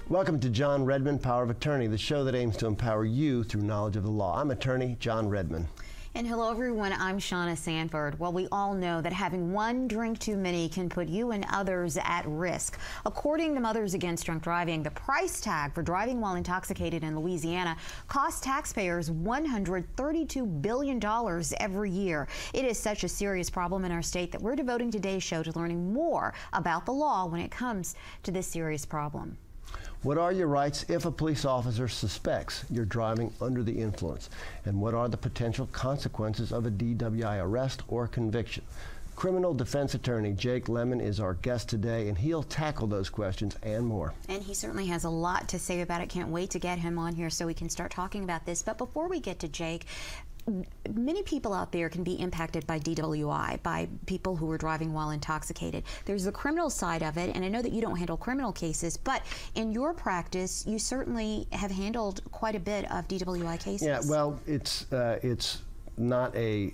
Welcome to John Redmann, Power of Attorney, the show that aims to empower you through knowledge of the law. I'm attorney John Redmann. And hello everyone, I'm Shauna Sanford. Well, we all know that having one drink too many can put you and others at risk. According to Mothers Against Drunk Driving, the price tag for driving while intoxicated in Louisiana costs taxpayers $132 billion every year. It is such a serious problem in our state that we're devoting today's show to learning more about the law when it comes to this serious problem. What are your rights if a police officer suspects you're driving under the influence? And what are the potential consequences of a DWI arrest or conviction? Criminal defense attorney Jake Lemmon is our guest today, and he'll tackle those questions and more. And he certainly has a lot to say about it. Can't wait to get him on here so we can start talking about this. But before we get to Jake, many people out there can be impacted by DWI, by people who are driving while intoxicated. There's the criminal side of it, and I know that you don't handle criminal cases, but in your practice, you certainly have handled quite a bit of DWI cases. Yeah, well, it's not a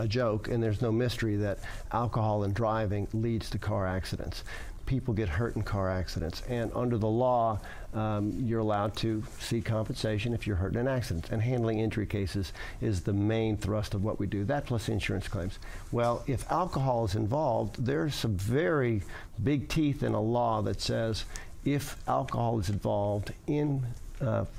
joke, and there's no mystery that alcohol and driving leads to car accidents. People get hurt in car accidents, and under the law, you're allowed to seek compensation if you're hurt in an accident, and handling injury cases is the main thrust of what we do, that plus insurance claims. Well, if alcohol is involved, there's some very big teeth in a law that says if alcohol is involved in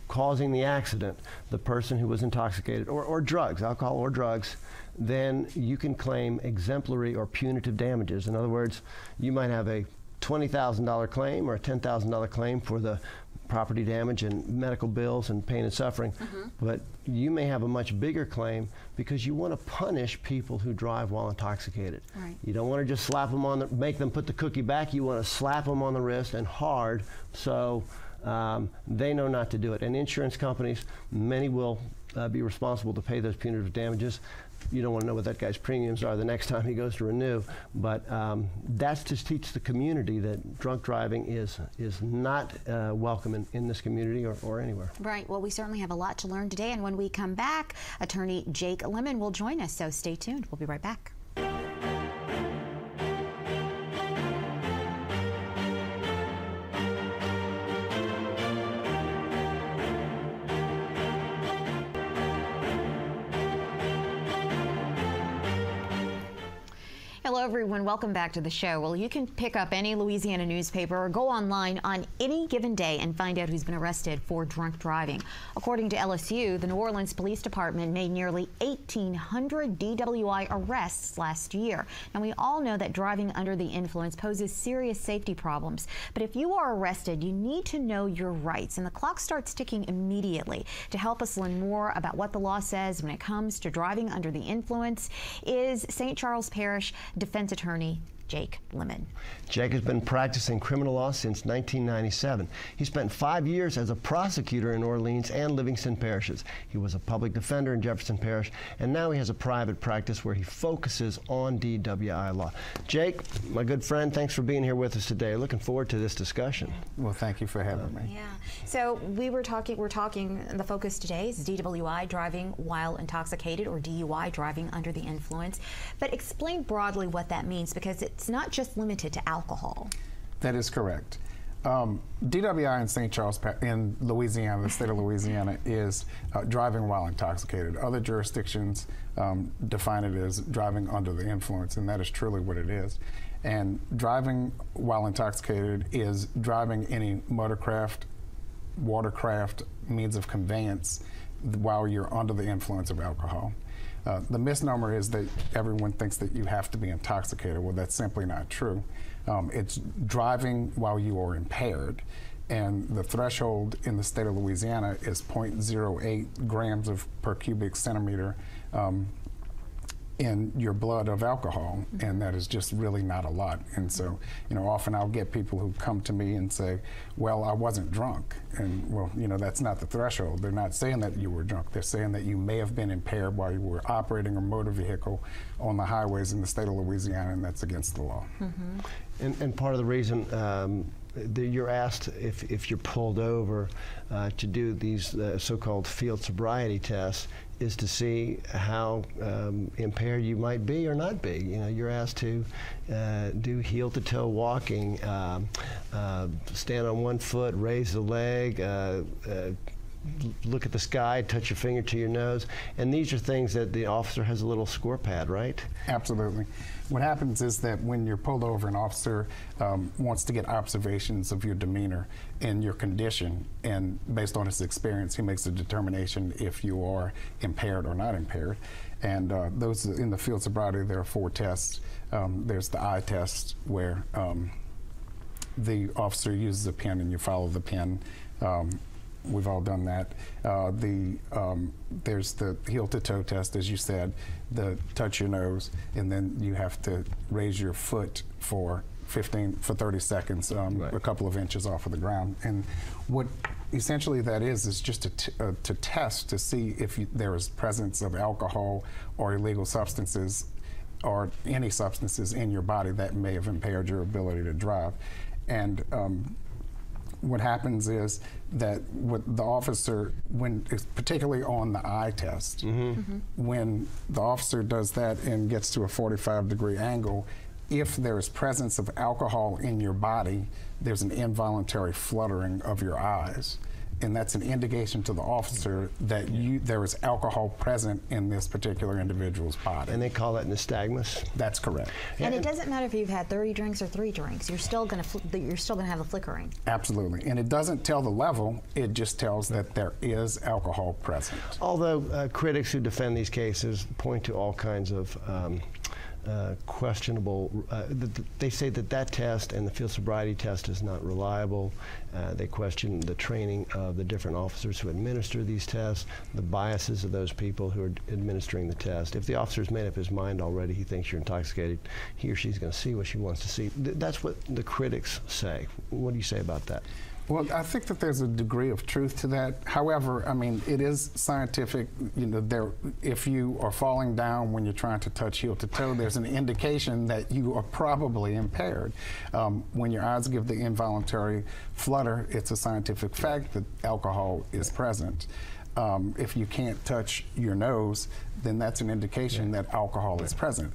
causing the accident, the person who was intoxicated, or drugs, alcohol or drugs, then you can claim exemplary or punitive damages. In other words, you might have a $20,000 claim or a $10,000 claim for the property damage and medical bills and pain and suffering, but you may have a much bigger claim because you want to punish people who drive while intoxicated. Right. You don't want to just slap them on make them put the cookie back. You want to slap them on the wrist and hard so they know not to do it. And insurance companies, many will be responsible to pay those punitive damages. You don't want to know what that guy's premiums are the next time he goes to renew, but that's to teach the community that drunk driving is not welcome in this community or anywhere. Right. Well, we certainly have a lot to learn today, and when we come back, attorney Jake Lemmon will join us, so stay tuned. We'll be right back. Hello everyone, welcome back to the show. Well, you can pick up any Louisiana newspaper or go online on any given day and find out who's been arrested for drunk driving. According to LSU, the New Orleans Police Department made nearly 1,800 DWI arrests last year. And we all know that driving under the influence poses serious safety problems. But if you are arrested, you need to know your rights, and the clock starts ticking immediately. To help us learn more about what the law says when it comes to driving under the influence is St. Charles Parish defense attorney Jake Lemmon. Jake has been practicing criminal law since 1997. He spent 5 years as a prosecutor in Orleans and Livingston parishes. He was a public defender in Jefferson Parish, and now he has a private practice where he focuses on DWI law. Jake, my good friend, thanks for being here with us today. Looking forward to this discussion. Well, thank you for having me. Yeah. So we're talking, the focus today is DWI, driving while intoxicated, or DUI, driving under the influence. But explain broadly what that means, because it's not just limited to alcohol. That is correct. DWI in St. Charles, in Louisiana, the state of Louisiana, is driving while intoxicated. Other jurisdictions define it as driving under the influence, and that is truly what it is. And driving while intoxicated is driving any motorcraft, watercraft, means of conveyance while you're under the influence of alcohol. The misnomer is that everyone thinks that you have to be intoxicated. Well, that's simply not true. It's driving while you are impaired, and the threshold in the state of Louisiana is 0.08 grams per cubic centimeter in your blood of alcohol, and that is just really not a lot. And so, you know, often I'll get people who come to me and say, well, I wasn't drunk. And well, you know, that's not the threshold. They're not saying that you were drunk. They're saying that you may have been impaired while you were operating a motor vehicle on the highways in the state of Louisiana, and that's against the law. And part of the reason you're asked if you're pulled over to do these so-called field sobriety tests is to see how impaired you might be or not be. You know, you're asked to do heel-to-toe walking, stand on one foot, raise the leg, look at the sky, touch your finger to your nose, and these are things that the officer has a little score pad, right? Absolutely. What happens is that when you're pulled over, an officer wants to get observations of your demeanor and your condition, and based on his experience, he makes a determination if you are impaired or not impaired. And those in the field sobriety, there are 4 tests. There's the eye test, where the officer uses a pen and you follow the pen. We've all done that. There's the heel-to-toe test, as you said, the touch your nose, and then you have to raise your foot for 30 seconds, right, a couple of inches off of the ground. And what essentially that is just to test to see if there is presence of alcohol or illegal substances or any substances in your body that may have impaired your ability to drive. And what happens is that what the officer, particularly on the eye test, when the officer does that and gets to a 45-degree angle, if there is presence of alcohol in your body, there's an involuntary fluttering of your eyes. And that's an indication to the officer that there is alcohol present in this particular individual's body. And they call that nystagmus? That's correct. And it doesn't matter if you've had 30 drinks or 3 drinks. You're still going to have a flickering. Absolutely. And it doesn't tell the level. It just tells that there is alcohol present. Although critics who defend these cases point to all kinds of questionable, they say that test and the field sobriety test is not reliable. They question the training of the different officers who administer these tests, the biases of those people who are administering the test. If the officer's made up his mind already, he thinks you're intoxicated, he or she's going to see what she wants to see. That's what the critics say. What do you say about that? Well, I think that there's a degree of truth to that. However, I mean, it is scientific. You know, if you are falling down when you're trying to touch heel to toe, there's an indication that you are probably impaired. When your eyes give the involuntary flutter, it's a scientific fact that alcohol is present. If you can't touch your nose, then that's an indication that alcohol is present.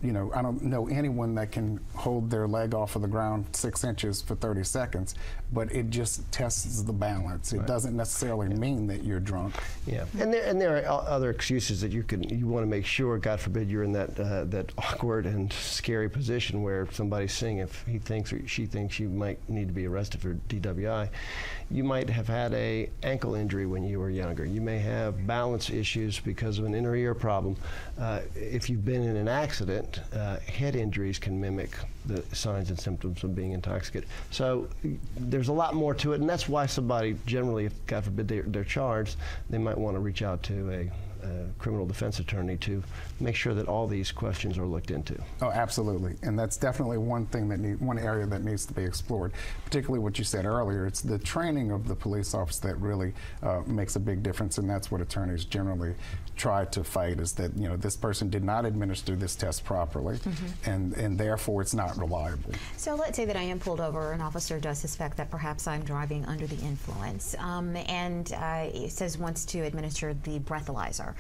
You know, I don't know anyone that can hold their leg off of the ground 6 inches for 30 seconds, but it just tests the balance. It doesn't necessarily mean that you're drunk. Yeah, and there are other excuses that you want to make sure, God forbid, you're in that awkward and scary position where somebody's seeing if he thinks or she thinks you might need to be arrested for DWI. You might have had an ankle injury when you were younger. You may have balance issues because of an inner ear problem. If you've been in an accident, head injuries can mimic the signs and symptoms of being intoxicated. So there's a lot more to it, and that's why somebody generally, if God forbid they're charged, they might want to reach out to a criminal defense attorney to make sure that all these questions are looked into. Oh, absolutely, and that's definitely one thing one area that needs to be explored. Particularly what you said earlier, it's the training of the police officer that really makes a big difference, and that's what attorneys generally try to fight, is that, you know, this person did not administer this test properly, and therefore it's not reliable. So let's say that I am pulled over, an officer does suspect that perhaps I'm driving under the influence, and it says wants to administer the breathalyzer,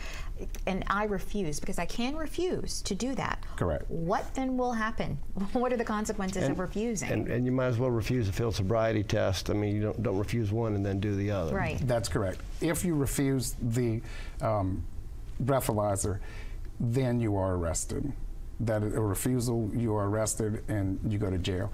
and I refuse, because I can refuse to do that. Correct. What then will happen? What are the consequences of refusing? And you might as well refuse a field sobriety test. I mean, you don't refuse one and then do the other. Right. That's correct. If you refuse the breathalyzer, then you are arrested. That a refusal, you are arrested and you go to jail.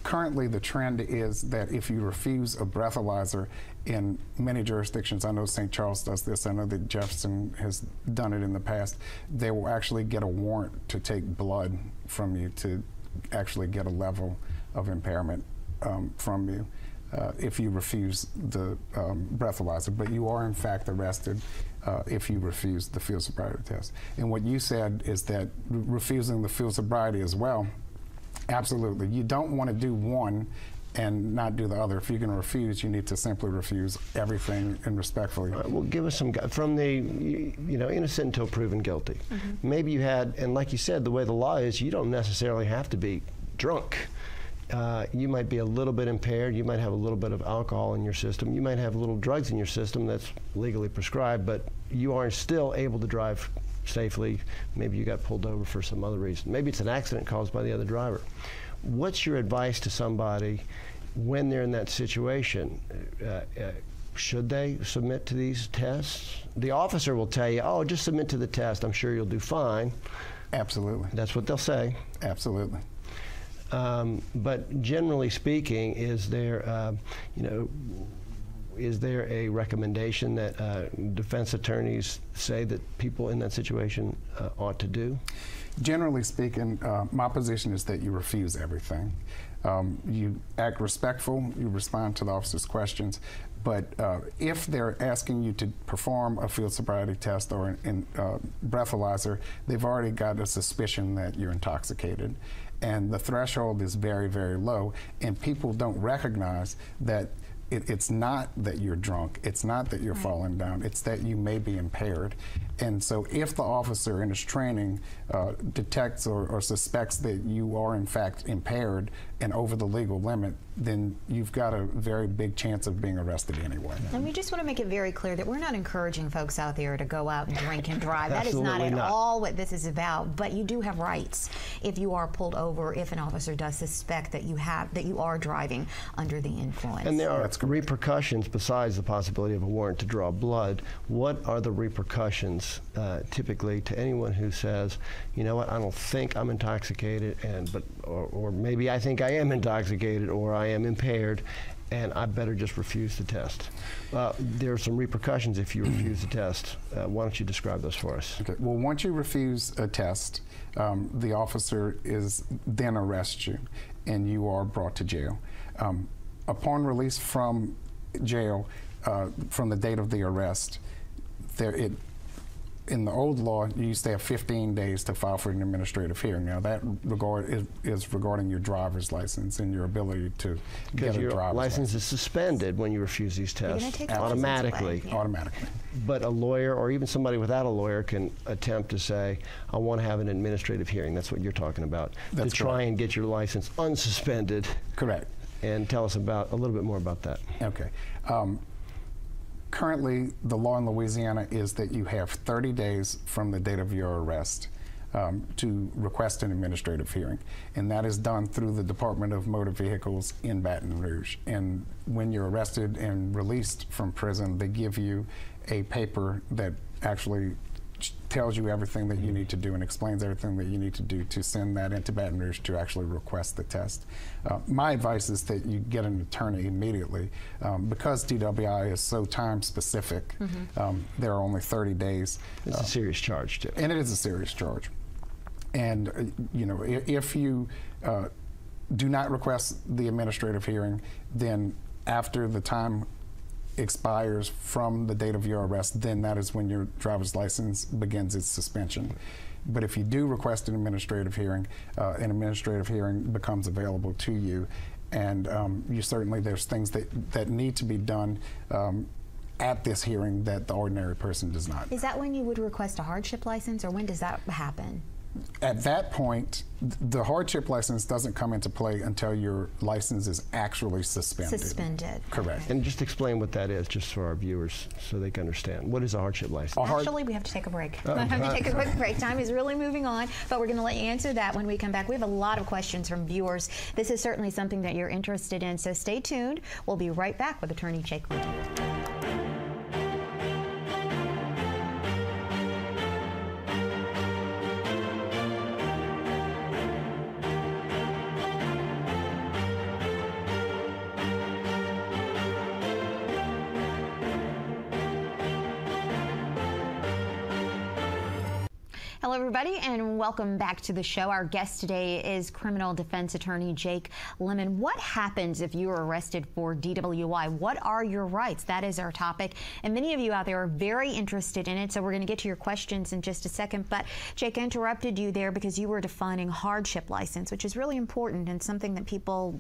Currently, the trend is that if you refuse a breathalyzer in many jurisdictions, I know St. Charles does this, I know that Jefferson has done it in the past, they will actually get a warrant to take blood from you to actually get a level of impairment from you if you refuse the breathalyzer. But you are in fact arrested if you refuse the field sobriety test. And what you said is that refusing the field sobriety as well, absolutely. You don't want to do one and not do the other. If you're going to refuse, you need to simply refuse everything and respectfully. Well, give us some, from the, you know, innocent until proven guilty. Maybe you had, and like you said, the way the law is, you don't necessarily have to be drunk. you might be a little bit impaired, you might have a little bit of alcohol in your system, you might have a little drugs in your system that's legally prescribed, but you are still able to drive safely. Maybe you got pulled over for some other reason. Maybe it's an accident caused by the other driver. What's your advice to somebody when they're in that situation? Should they submit to these tests? The officer will tell you, oh, just submit to the test, I'm sure you'll do fine. Absolutely. That's what they'll say. Absolutely. But generally speaking, is there, is there a recommendation that defense attorneys say that people in that situation ought to do? Generally speaking, my position is that you refuse everything. You act respectful, you respond to the officer's questions, but if they're asking you to perform a field sobriety test or a breathalyzer, they've already got a suspicion that you're intoxicated. And the threshold is very, very low, and people don't recognize that it's not that you're drunk, it's not that you're falling down, it's that you may be impaired. And so if the officer in his training detects or suspects that you are in fact impaired and over the legal limit, then you've got a very big chance of being arrested anyway. And we just want to make it very clear that we're not encouraging folks out there to go out and drink and drive. That is not at all what this is about, but you do have rights if you are pulled over, if an officer does suspect that you are driving under the influence. And there are repercussions besides the possibility of a warrant to draw blood. What are the repercussions typically to anyone who says, you know what, I don't think I'm intoxicated, or maybe I think I am intoxicated, or I am impaired, and I better just refuse the test. There are some repercussions if you refuse the test. Why don't you describe those for us? Okay. Well, once you refuse a test, the officer then arrests you, and you are brought to jail. Upon release from jail, from the date of the arrest, in the old law, you used to have 15 days to file for an administrative hearing. Now, that is regarding your driver's license and your ability to get a driver's license. Because your license is suspended when you refuse these tests, automatically. Yeah. Automatically. But a lawyer, or even somebody without a lawyer, can attempt to say, I want to have an administrative hearing. That's what you're talking about. That's to try and get your license unsuspended. Correct. And tell us a little bit more about that. Okay. Currently, the law in Louisiana is that you have 30 days from the date of your arrest to request an administrative hearing. And that is done through the Department of Motor Vehicles in Baton Rouge. And when you're arrested and released from prison, they give you a paper that actually tells you everything that you need to do and explains everything that you need to do to send that into Baton Rouge to actually request the test. My advice is that you get an attorney immediately. Because DWI is so time specific, there are only 30 days. It's a serious charge, too. And it is a serious charge. And if you do not request the administrative hearing, then after the time expires from the date of your arrest, then that is when your driver's license begins its suspension. But if you do request an administrative hearing becomes available to you, and there's things that need to be done at this hearing that the ordinary person does not. Is that when you would request a hardship license, or when does that happen? At that point, the hardship license doesn't come into play until your license is actually suspended. Suspended. Correct. Okay. And just explain what that is, just for our viewers, so they can understand. What is a hardship license? Actually, we have to take a break. We have to take a quick break. Time is really moving on, but we're going to let you answer that when we come back. We have a lot of questions from viewers. This is certainly something that you're interested in, so stay tuned. We'll be right back with Attorney Jake Lemmon. Hello, everybody, and welcome back to the show. Our guest today is criminal defense attorney Jake Lemmon. What happens if you are arrested for DWI? What are your rights? That is our topic, and many of you out there are very interested in it, so we're going to get to your questions in just a second. But, Jake, I interrupted you there because you were defining hardship license, which is really important and something that people,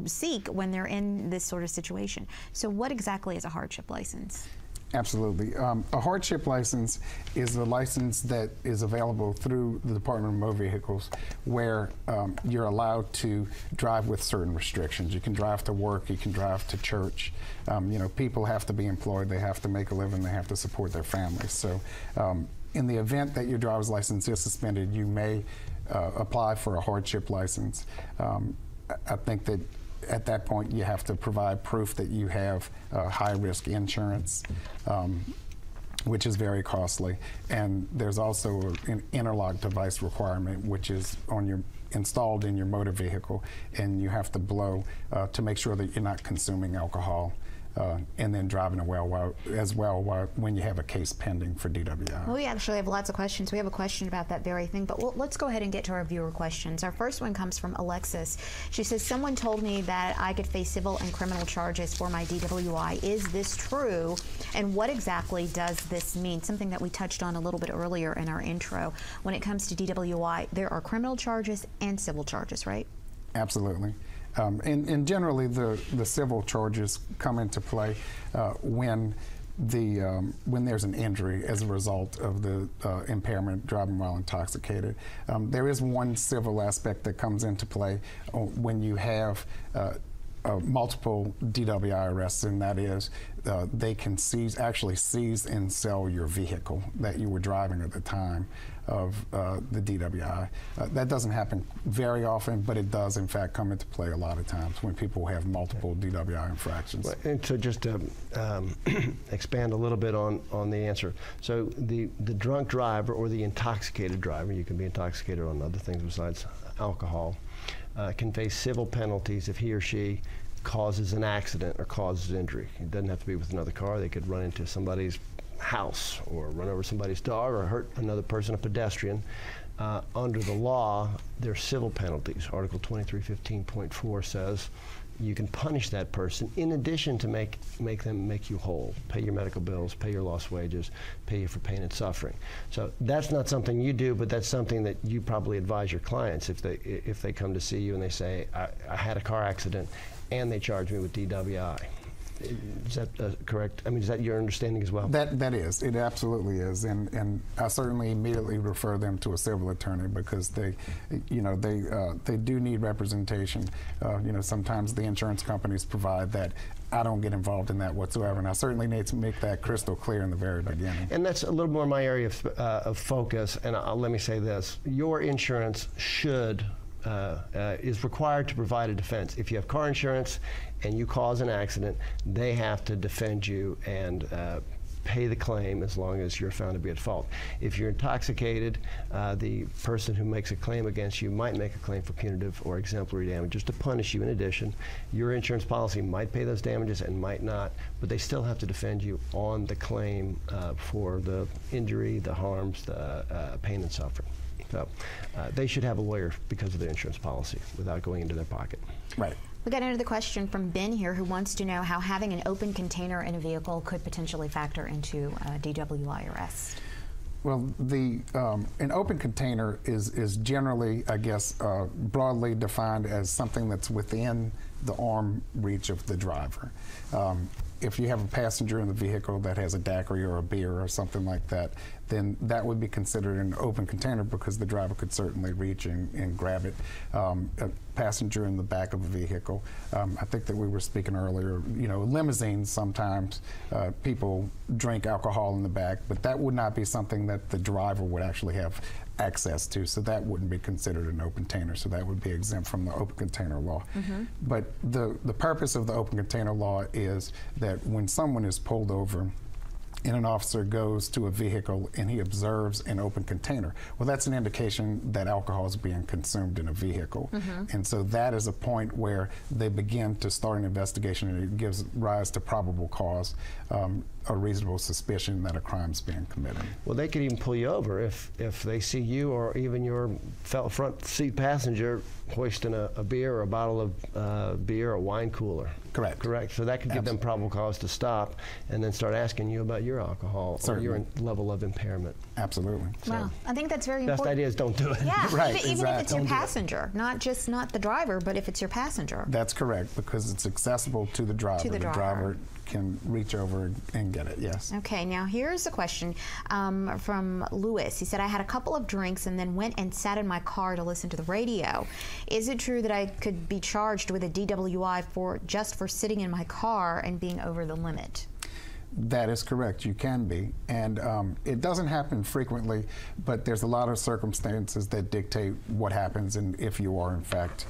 seek when they're in this sort of situation. So what exactly is a hardship license? Absolutely. A hardship license is a license that is available through the Department of Motor Vehicles where you're allowed to drive with certain restrictions. You can drive to work, you can drive to church. You know, people have to be employed, they have to make a living, they have to support their families. So in the event that your driver's license is suspended, you may apply for a hardship license. I think that at that point, you have to provide proof that you have high-risk insurance, which is very costly. And there's also an interlock device requirement, which is installed in your motor vehicle, and you have to blow to make sure that you're not consuming alcohol. And then driving as well when you have a case pending for DWI. Well, we actually have lots of questions. We have a question about that very thing, but let's go ahead and get to our viewer questions. Our first one comes from Alexis. She says, someone told me that I could face civil and criminal charges for my DWI. Is this true? And what exactly does this mean? Something that we touched on a little bit earlier in our intro. When it comes to DWI, there are criminal charges and civil charges, right? Absolutely. And generally, the civil charges come into play when there's an injury as a result of the impairment, driving while intoxicated. There is one civil aspect that comes into play when you have multiple DWI arrests, and that is they can actually seize and sell your vehicle that you were driving at the time of the DWI. That doesn't happen very often, but it does in fact come into play a lot of times when people have multiple DWI infractions. And so just to expand a little bit on the answer. So the drunk driver or the intoxicated driver, you can be intoxicated on other things besides alcohol, can face civil penalties if he or she causes an accident or causes injury. It doesn't have to be with another car. They could run into somebody's house or run over somebody's dog or hurt another person, a pedestrian. Under the law, there are civil penalties. Article 2315.4 says you can punish that person in addition to make you whole, pay your medical bills, pay your lost wages, pay you for pain and suffering. So that's not something you do, but that's something that you probably advise your clients if they come to see you and they say, I had a car accident and they charge me with DWI. Is that correct? I mean, is that your understanding as well? That is. It absolutely is. And I certainly immediately refer them to a civil attorney because they do need representation. Sometimes the insurance companies provide that. I don't get involved in that whatsoever, and I certainly need to make that crystal clear in the very beginning. And that's a little more my area of focus, and let me say this. Your insurance is required to provide a defense. If you have car insurance and you cause an accident, they have to defend you and pay the claim as long as you're found to be at fault. If you're intoxicated, the person who makes a claim against you might make a claim for punitive or exemplary damages to punish you in addition. Your insurance policy might pay those damages and might not, but they still have to defend you on the claim for the injury, the harms, the pain and suffering. So they should have a lawyer because of their insurance policy without going into their pocket. Right. We got another question from Ben here who wants to know how having an open container in a vehicle could potentially factor into DWI arrest. Well, an open container is generally, I guess, broadly defined as something that's within the arm reach of the driver. If you have a passenger in the vehicle that has a daiquiri or a beer or something like that, then that would be considered an open container because the driver could certainly reach and grab it. A passenger in the back of a vehicle. I think that we were speaking earlier, limousines, sometimes people drink alcohol in the back, but that would not be something that the driver would actually have access to, so that wouldn't be considered an open container, so that would be exempt from the open container law. Mm-hmm. But the purpose of the open container law is that when someone is pulled over and an officer goes to a vehicle and he observes an open container, well, that's an indication that alcohol is being consumed in a vehicle. Mm-hmm. And so that is a point where they begin to start an investigation, and it gives rise to probable cause, a reasonable suspicion that a crime is being committed. Well, they could even pull you over if they see you or even your front seat passenger hoisting a beer or a bottle of beer or wine cooler. Correct. Correct. So that could give them probable cause to stop and then start asking you about your your alcohol Certainly. or your level of impairment. Absolutely. Wow, I think that's very Best important. idea is don't do it. Yeah, Right, even if it's your exactly. passenger, not the driver, but if it's your passenger. That's correct, because it's accessible to the driver. the The driver. driver can reach over and get it, yes. Okay, now here's a question from Lewis. He said, I had a couple of drinks and then went and sat in my car to listen to the radio. Is it true that I could be charged with a DWI just for sitting in my car and being over the limit? That is correct, you can be. And it doesn't happen frequently, but there's a lot of circumstances that dictate what happens and if you are in fact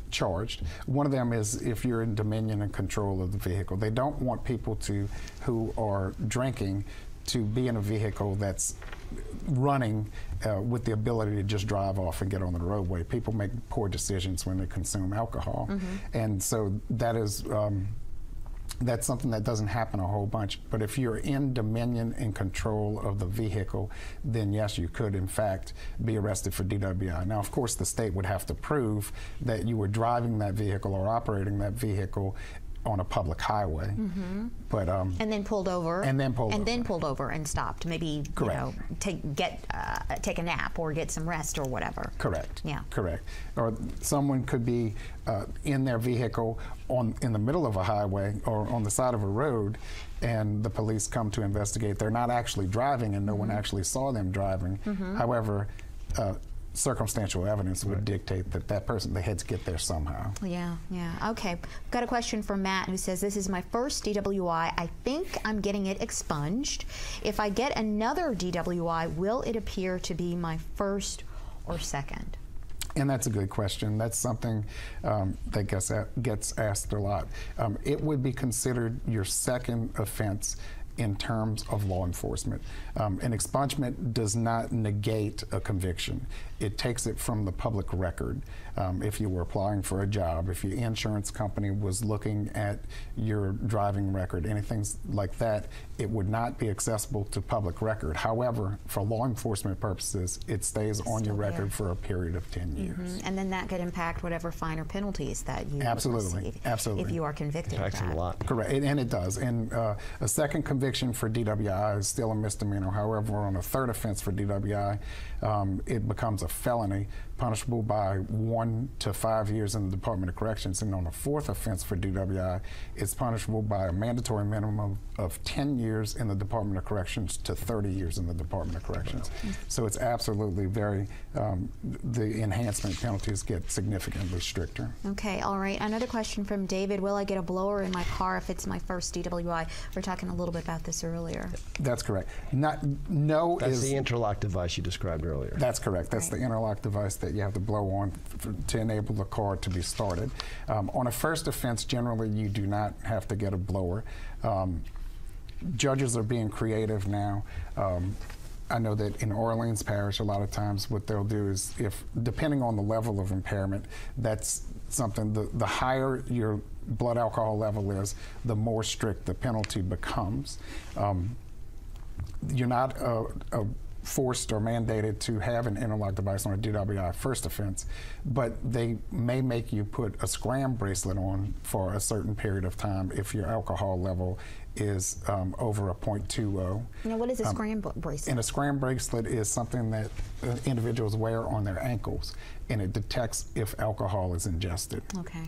charged. One of them is if you're in dominion and control of the vehicle. They don't want people who are drinking to be in a vehicle that's running with the ability to just drive off and get on the roadway. People make poor decisions when they consume alcohol. And so that is that's something that doesn't happen a whole bunch. But if you're in dominion and control of the vehicle, then yes, you could in fact be arrested for DWI. Now, of course, the state would have to prove that you were driving that vehicle or operating that vehicle on a public highway, but and then pulled over, and then pulled over and stopped. Maybe Correct. take a nap or get some rest or whatever. Correct. Yeah. Correct. Or someone could be in their vehicle in the middle of a highway or on the side of a road, and the police come to investigate. They're not actually driving, and no one actually saw them driving. However, circumstantial evidence would dictate that person, they had to get there somehow. Yeah, okay. Got a question from Matt who says, this is my first DWI. I think I'm getting it expunged. If I get another DWI, will it appear to be my first or second? And that's a good question. That's something that gets asked a lot. It would be considered your second offense in terms of law enforcement. An expungement does not negate a conviction. It takes it from the public record. If you were applying for a job, if your insurance company was looking at your driving record, anything like that, it would not be accessible to public record. However, for law enforcement purposes, it stays on your record for a period of 10 years. And then that could impact whatever fine or penalties that you receive. Absolutely. If you are convicted of that. A lot. Correct, and it does. And a second conviction for DWI is still a misdemeanor. However, on a third offense for DWI, it becomes a felony, punishable by 1 to 5 years in the Department of Corrections. And on a fourth offense for DWI, it's punishable by a mandatory minimum of 10 years in the Department of Corrections to 30 years in the Department of Corrections. So it's absolutely very, the enhancement penalties get significantly stricter. Okay, all right. Another question from David. Will I get a blower in my car if it's my first DWI? We were talking a little bit about this earlier. That's correct. That's the interlock device you described earlier. That's correct. That's the interlock device that you have to blow on to enable the car to be started. On a first offense, generally you do not have to get a blower. Judges are being creative now. I know that in Orleans Parish, a lot of times what they'll do is, depending on the level of impairment, that's something, the higher your blood alcohol level is, the more strict the penalty becomes. You're not forced or mandated to have an interlock device on a DWI first offense, but they may make you put a scram bracelet on for a certain period of time if your alcohol level is over a 0.20. Now, what is a scram bracelet? And a scram bracelet is something that individuals wear on their ankles, and it detects if alcohol is ingested. Okay.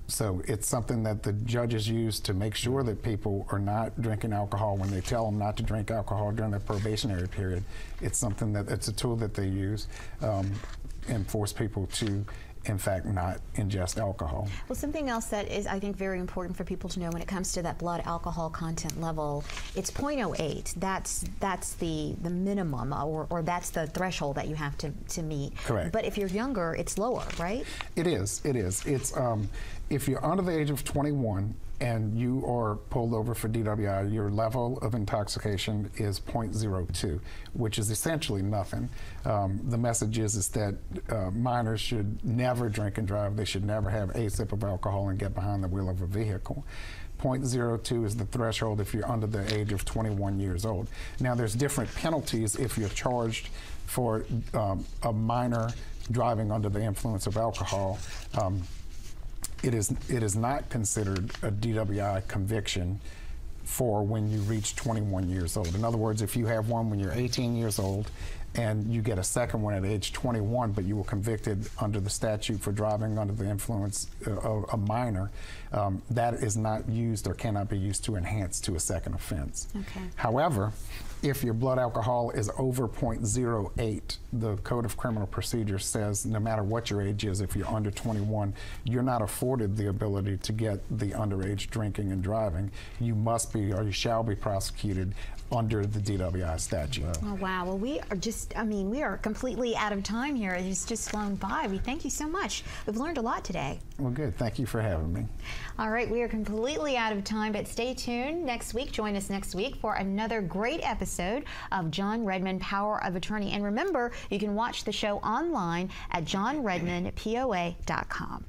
So it's something that the judges use to make sure that people are not drinking alcohol when they tell them not to drink alcohol during their probationary period. It's something it's a tool that they use and force people to, in fact, not ingest alcohol. Well, something else that is, I think, very important for people to know when it comes to that blood alcohol content level, it's 0.08. That's the minimum, or that's the threshold that you have to meet. Correct. But if you're younger, it's lower, right? It is. It's if you're under the age of 21 and you are pulled over for DWI, your level of intoxication is 0.02, which is essentially nothing. The message is that minors should never drink and drive. They should never have a sip of alcohol and get behind the wheel of a vehicle. 0.02 is the threshold if you're under the age of 21 years old. Now, there's different penalties if you're charged for a minor driving under the influence of alcohol. It is not considered a DWI conviction for when you reach 21 years old. In other words, if you have one when you're 18 years old and you get a second one at age 21, but you were convicted under the statute for driving under the influence of a minor, that is not used or cannot be used to enhance to a second offense. Okay. However, if your blood alcohol is over 0.08, the Code of Criminal Procedure says no matter what your age is, if you're under 21, you're not afforded the ability to get the underage drinking and driving. You must be, or you shall be prosecuted under the DWI statute. Oh, wow. Well, we are just, I mean, we are completely out of time here. It's just flown by. We thank you so much. We've learned a lot today. Well, good. Thank you for having me. All right, we are completely out of time, but stay tuned next week. Join us next week for another great episode of John Redmann, Power of Attorney. And remember, you can watch the show online at johnredmannpoa.com.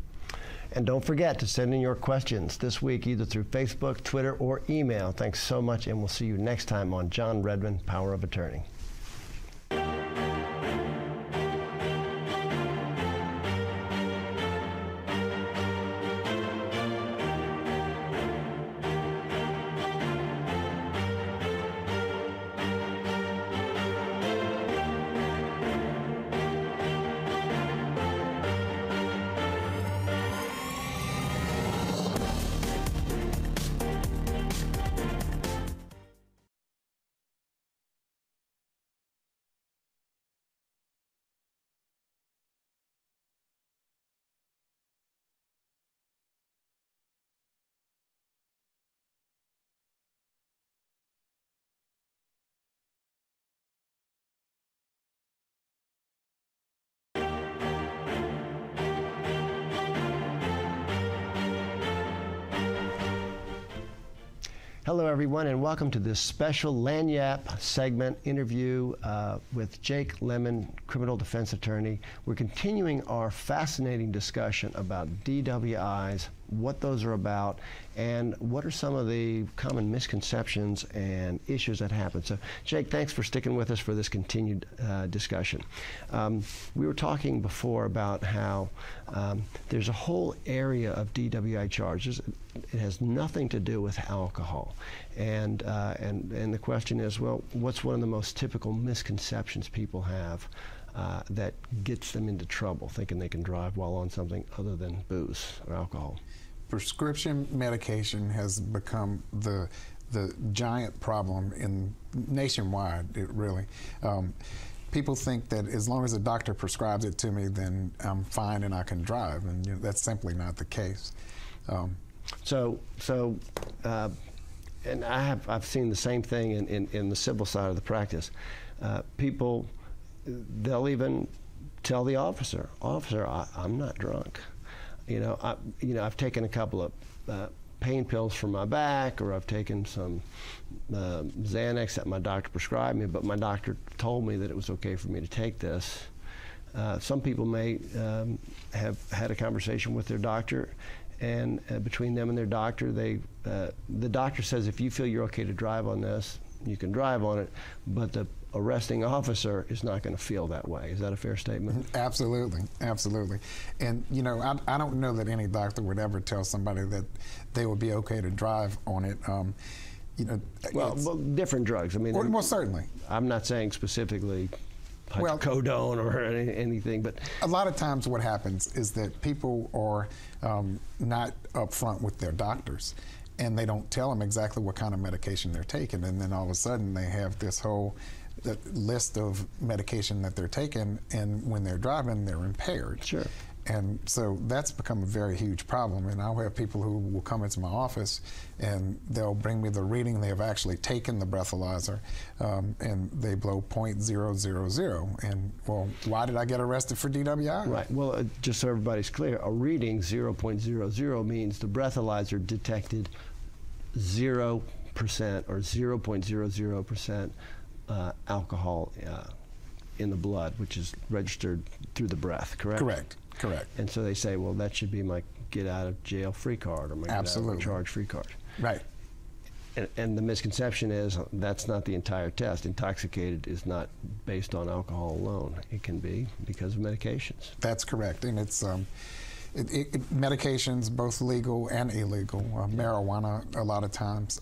And don't forget to send in your questions this week, either through Facebook, Twitter, or email. Thanks so much, and we'll see you next time on John Redmann, Power of Attorney. Hello, everyone, and welcome to this special Lagniappe segment interview with Jake Lemmon, criminal defense attorney. We're continuing our fascinating discussion about DWIs, what those are about, and what are some of the common misconceptions and issues that happen. So, Jake, thanks for sticking with us for this continued discussion. We were talking before about how there's a whole area of DWI charges. It has nothing to do with alcohol. And the question is, well, what's one of the most typical misconceptions people have that gets them into trouble, thinking they can drive while on something other than booze or alcohol? Prescription medication has become the giant problem nationwide, really. People think that as long as a doctor prescribes it to me, then I'm fine and I can drive, and that's simply not the case. And I've seen the same thing in the civil side of the practice. People, they'll even tell the officer, I'm not drunk. I've taken a couple of pain pills for my back, or I've taken some Xanax that my doctor prescribed me, but my doctor told me that it was okay for me to take this. Some people may have had a conversation with their doctor, and between them and their doctor, the doctor says, if you feel you're okay to drive on this, you can drive on it, but the arresting officer is not going to feel that way. Is that a fair statement? Absolutely, absolutely. And I don't know that any doctor would ever tell somebody that they would be okay to drive on it. Well, different drugs. I mean, well, certainly. I'm not saying specifically hydrocodone or anything, but a lot of times what happens is that people are not upfront with their doctors, and they don't tell them exactly what kind of medication they're taking, and then all of a sudden they have this whole list of medication that they're taking, and when they're driving, they're impaired. Sure. And so that's become a very huge problem. And I'll have people who will come into my office and they'll bring me the reading. They have actually taken the breathalyzer and they blow 0.000. And, well, why did I get arrested for DWI? Right. Well, just so everybody's clear, a reading 0.00 means the breathalyzer detected 0% or 0.00% alcohol in the blood, which is registered through the breath, correct? Correct. Correct. And so they say, well, that should be my get out of jail free card or my get out of charge free card. Right. And the misconception is that's not the entire test. Intoxicated is not based on alcohol alone. It can be because of medications. That's correct. And it's medications, both legal and illegal, marijuana a lot of times.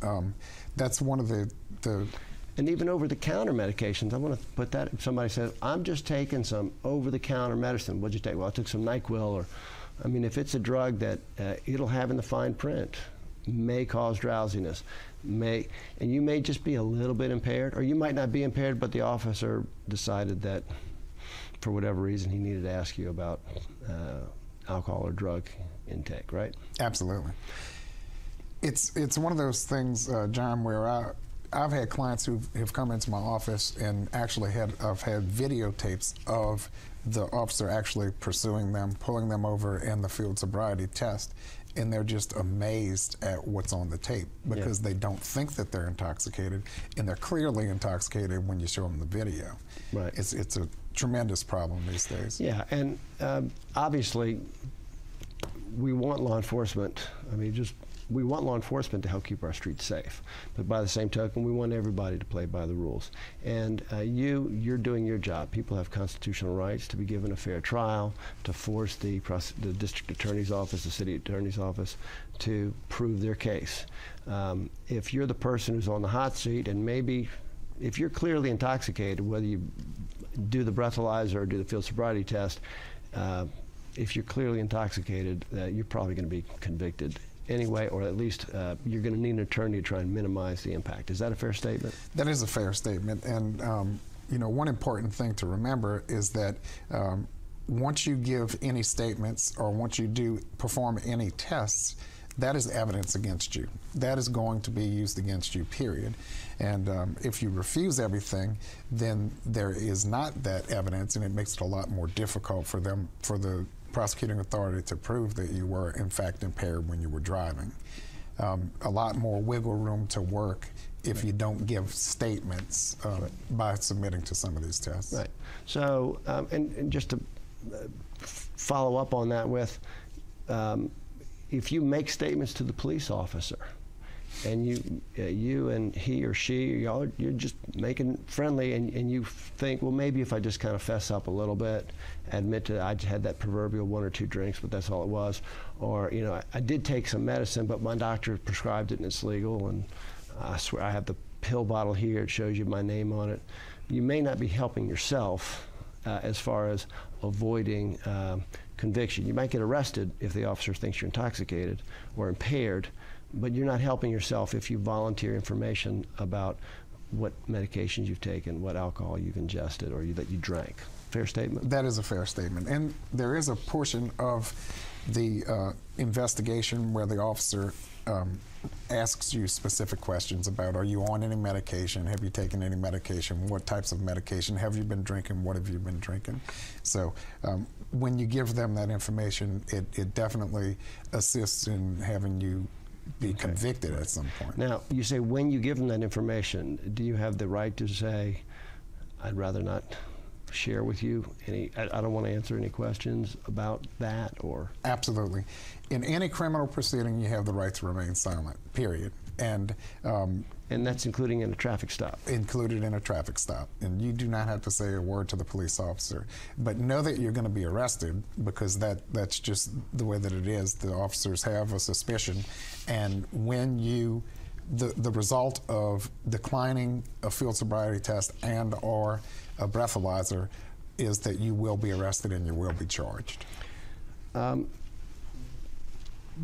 That's one of the and even over-the-counter medications. I want to put that, if somebody says, I'm just taking some over-the-counter medicine, what'd you take? Well, I took some NyQuil, or, I mean, if it's a drug that it'll have in the fine print, may cause drowsiness, and you may just be a little bit impaired, or you might not be impaired, but the officer decided that for whatever reason he needed to ask you about alcohol or drug intake, right? Absolutely. It's one of those things, John, where I've had clients who have come into my office and actually I've had videotapes of the officer actually pursuing them, pulling them over in the field sobriety test, and they're just amazed at what's on the tape because they don't think that they're intoxicated, and they're clearly intoxicated when you show them the video. Right. It's a tremendous problem these days. Yeah, and obviously we want law enforcement. I mean, we want law enforcement to help keep our streets safe, but by the same token, we want everybody to play by the rules. And you're doing your job. People have constitutional rights to be given a fair trial, to force the district attorney's office, the city attorney's office, to prove their case. If you're the person who's on the hot seat, and maybe if you're clearly intoxicated, whether you do the breathalyzer or do the field sobriety test, if you're clearly intoxicated, you're probably going to be convicted anyway, or at least you're going to need an attorney to try and minimize the impact. Is that a fair statement? That is a fair statement, and you know, one important thing to remember is that once you give any statements or once you do perform any tests, that is evidence against you. That is going to be used against you, period. And if you refuse everything, then there is not that evidence, and it makes it a lot more difficult for the prosecuting authority to prove that you were in fact impaired when you were driving. A lot more wiggle room to work if you don't give statements by submitting to some of these tests. Right. So, and just to follow up on that with, if you make statements to the police officer, and you and he or she, you're just making friendly, and you think, well, maybe if I just kind of fess up a little bit, admit to I had that proverbial 1 or 2 drinks, but that's all it was, or you know, I did take some medicine, but my doctor prescribed it and it's legal, and I swear I have the pill bottle here, it shows you my name on it. You may not be helping yourself as far as avoiding conviction. You might get arrested if the officer thinks you're intoxicated or impaired, but you're not helping yourself if you volunteer information about what medications you've taken, what alcohol you've ingested, or that you drank. Fair statement? That is a fair statement. And there is a portion of the investigation where the officer asks you specific questions about, are you on any medication? Have you taken any medication? What types of medication? Have you been drinking? What have you been drinking? So when you give them that information, it definitely assists in having you be convicted at some point. Now, you say when you give them that information, do you have the right to say, I'd rather not share with you any, I don't want to answer any questions about that, or? Absolutely. In any criminal proceeding, you have the right to remain silent, period. And that's including in a traffic stop? Included in a traffic stop. And you do not have to say a word to the police officer. But know that you're going to be arrested, because that's just the way that it is. The officers have a suspicion. And when the result of declining a field sobriety test and or a breathalyzer is that you will be arrested and you will be charged.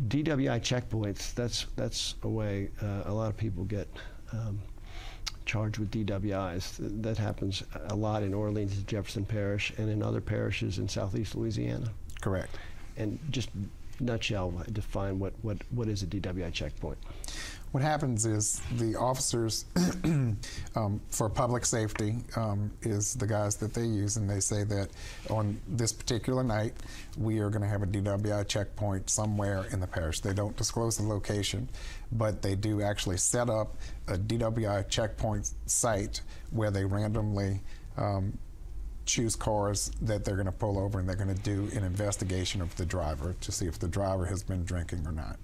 DWI checkpoints, that's a way a lot of people get charged with DWIs. That happens a lot in Orleans and Jefferson Parish and in other parishes in southeast Louisiana. Correct. And just nutshell, define what is a DWI checkpoint. What happens is the officers for public safety is the guys that they use, and they say that on this particular night we are going to have a DWI checkpoint somewhere in the parish. They don't disclose the location, but they do actually set up a DWI checkpoint site where they randomly choose cars that they're going to pull over, and they're going to do an investigation of the driver to see if the driver has been drinking or not.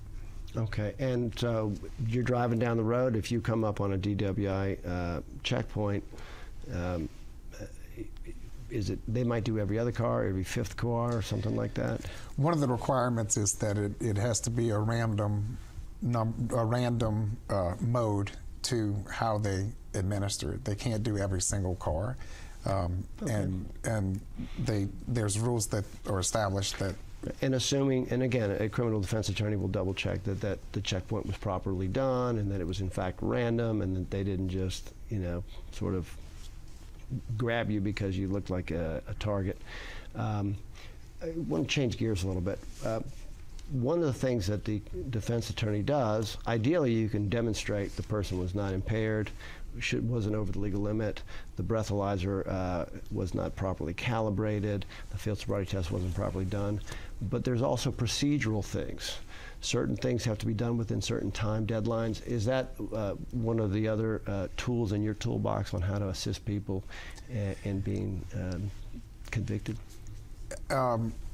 Okay, and so you're driving down the road. If you come up on a DWI checkpoint, they might do every other car, every fifth car, or something like that? One of the requirements is that it has to be a random mode to how they administer it. They can't do every single car, Okay. and there's rules that are established that. And assuming, and again, a criminal defense attorney will double check that the checkpoint was properly done, and that it was in fact random, and that they didn't just, sort of grab you because you looked like a target. I want to change gears a little bit. One of the things that the defense attorney does, ideally you can demonstrate the person was not impaired, wasn't over the legal limit, the breathalyzer was not properly calibrated, the field sobriety test wasn't properly done. But there's also procedural things. Certain things have to be done within certain time deadlines. Is that one of the other tools in your toolbox on how to assist people in being convicted?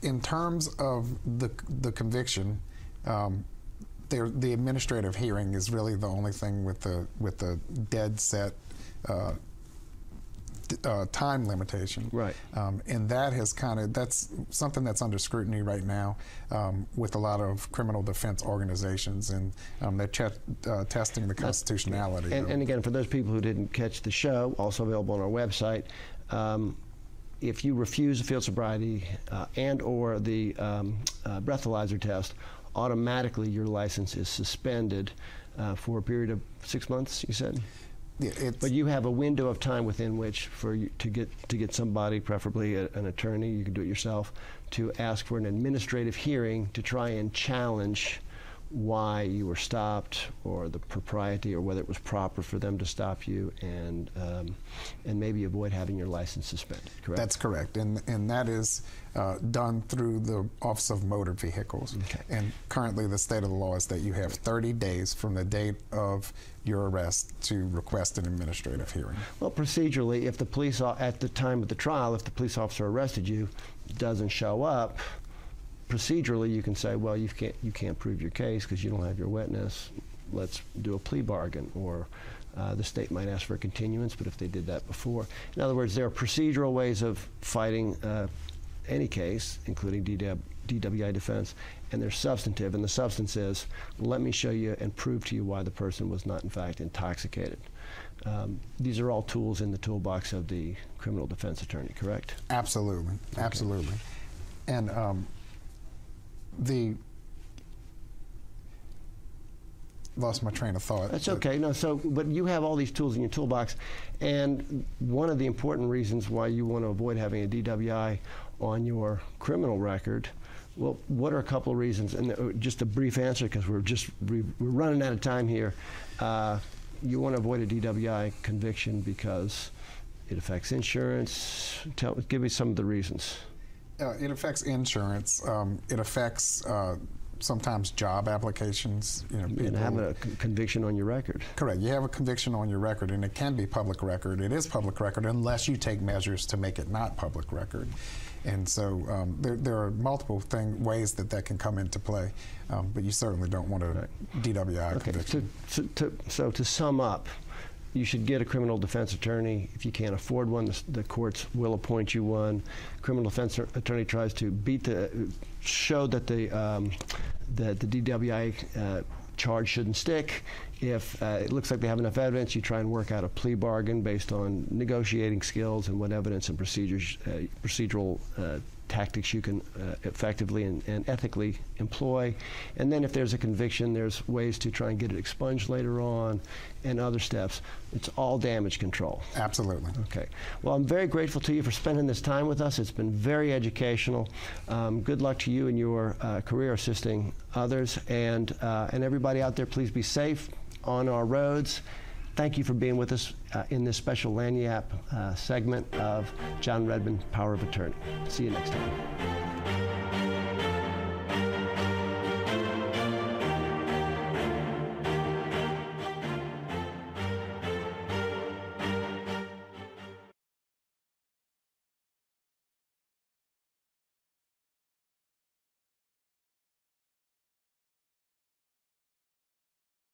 In terms of the conviction, the administrative hearing is really the only thing with the dead set time limitation. Right. And that has that's something that's under scrutiny right now with a lot of criminal defense organizations, and they're testing the constitutionality. And again, for those people who didn't catch the show, also available on our website, if you refuse a field sobriety and or the breathalyzer test, automatically your license is suspended for a period of 6 months, you said? Yeah, but you have a window of time within which for you to get somebody, preferably an attorney, you can do it yourself, to ask for an administrative hearing to try and challenge why you were stopped, or the propriety, or whether it was proper for them to stop you, and maybe avoid having your license suspended, correct? That's correct, and that is done through the Office of Motor Vehicles. Okay. And currently the state of the law is that you have 30 days from the date of your arrest to request an administrative hearing. Well, procedurally, if the police, at the time of the trial, if the police officer arrested you doesn't show up, procedurally, you can say, well, you can't prove your case because you don't have your witness. Let's do a plea bargain, or the state might ask for a continuance, but if they did that before. In other words, there are procedural ways of fighting any case, including DWI defense, and they're substantive, and the substance is, let me show you and prove to you why the person was not in fact intoxicated. These are all tools in the toolbox of the criminal defense attorney, correct? Absolutely, okay. Absolutely. And lost my train of thought. That's okay. No, but you have all these tools in your toolbox, and one of the important reasons why you want to avoid having a DWI on your criminal record, well, what are a couple of reasons? And just a brief answer, because we're running out of time here. You want to avoid a DWI conviction because it affects insurance. Give me some of the reasons. It affects insurance. It affects sometimes job applications. And have a conviction on your record. Correct. You have a conviction on your record, and it can be public record. It is public record unless you take measures to make it not public record. And so there are multiple ways that can come into play, but you certainly don't want a DWI conviction. So to sum up, you should get a criminal defense attorney. If you can't afford one, the courts will appoint you one. Criminal defense attorney tries to show that the DWI charge shouldn't stick. If it looks like they have enough evidence, you try and work out a plea bargain based on negotiating skills and what evidence and procedural tactics you can effectively and ethically employ. And then if there's a conviction, there's ways to try and get it expunged later on, and other steps. It's all damage control. Absolutely. Okay. Well, I'm very grateful to you for spending this time with us. It's been very educational. Good luck to you in your career assisting others. And everybody out there, please be safe on our roads. Thank you for being with us in this special Lagniappe segment of John Redmann, Power of Attorney. See you next time.